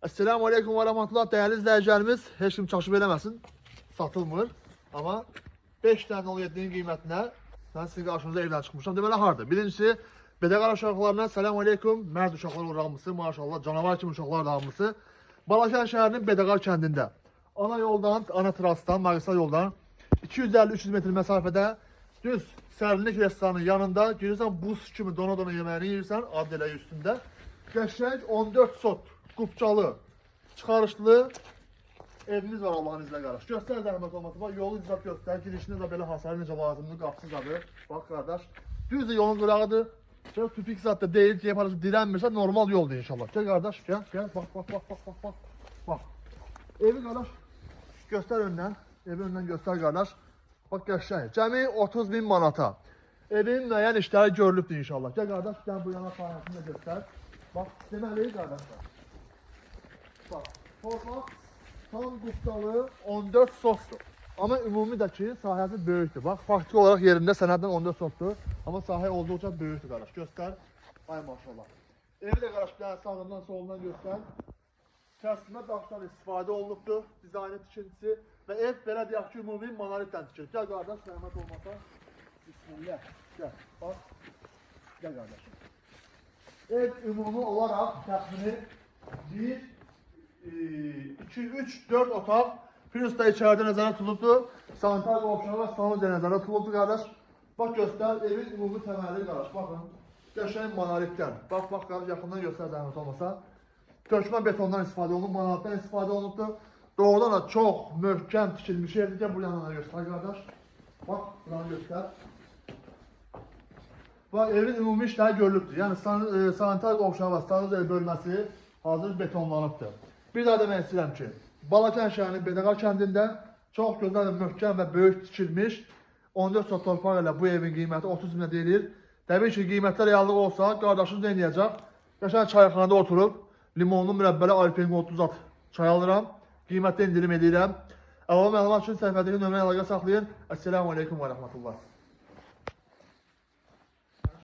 Esselamu Aleyküm ve Rahmetullah değerli izleyicilerimiz. Heç kim çaşıb eləməsin, satılmır. Ama 5 tane ol 7'nin qiymətinə ben sizin qarşınıza evden çıxmışam. Deməli hardır? Birincisi, Bədəqar uşaqlarına Selamu Aleyküm. Mərd uşaqlar uğramısı, maşallah canavar kimi uşaqlar da hamısı. Balakən şəhərinin Bədəqar kəndində. Ana yoldan, ana trasdan, magistral yoldan 250-300 metr məsafədə düz Sərlinlik restoranının yanında girirsən, buz kimi dona yeməyini yiyirsən, adelə üstündə. Qəşəng 14 sot, qupçalı, çıxarışlı eviniz var Allah'ın izniyle qardaş. Göstər zəhmət olması, bak yolu izlət göstər, girişiniz də belə hasarı necə lazımdır, qapsız adı. Bak qardaş, düz yolun qırağıdır. Şöyle tüpik zatda deyil ki, yaparız, dirənmirsə normal yoldur inşallah. Gel qardaş, gel, bak. Evi qardaş, göstər öndən, evi öndən göstər qardaş. Bak qəşəng, cəmi 30 bin manata. Evin müəyyən işləri görülübdür inşallah. Gel qardaş, gel bu yana sahəsini də göstər. Bak, deməli qardaşlar. Bak, torpaq tam qupçalı 14 sotdur. Ama ümumi də ki, sahəsi böyükdür. Bax, faktik olarak yerində sənəddən 14 sotdur. Ama sahə olduqca böyükdür qardaş. Göstər. Ay maşallah. Evi də qardaş, bir dənə sağından solundan göstər. Kəsmə daşdan istifadə olunubdur. Dizaynı tikintisi. Və ev belə deyək ki, ümumi monolitdən tikilir. Gəl qardaş, rəhmət olmasa. Bismillah. Gəl. Bax. Gəl qardaş. Ev ümumi olaraq təxmini 1, 2, 3, 4 otaq. Plus da içeride nəzərə tutulubdur. Sanitar qovşağı və sanuca nəzərə tutulubdur qardaş. Bax göstər, evin ümumi təməli qardaş. Baxın, qəşəng monolitdən. Bax qardaş, yaxından göstər zəhmət olmasa. Tökmə betondan istifadə olunub, monolitdən istifadə olunubdur. Doğrudan da çox möhkəm tikilmiş evdir. Bu yanına göstər qardaş. Bax, buranı göstər. Bax, evin ümumi işləri görülübdür. Yəni sanitar qovşağı və sanuca bölməsi hazır betonlanıbdır. Bir daha demək istəyirəm ki, Balakən şəhərinin Bədəqar kəndində çox gözəl, möhkəm və böyük tikilmiş 14 sot torpaq ilə bu evin qiyməti 30 minə deyilir. Təbii ki, qiymətlər reallıq olsa, qardaşınız nə edəcək? Qəşəng çayxanada oturub, limonlu mürəbbəli Alpen 30 zat çay alıram. Qiymətdə indirim edirəm. Əlavə məlumat üçün səhifədəki nömrə əlaqə saxlayın. Esselamu Aleyküm və Rəhmətullah.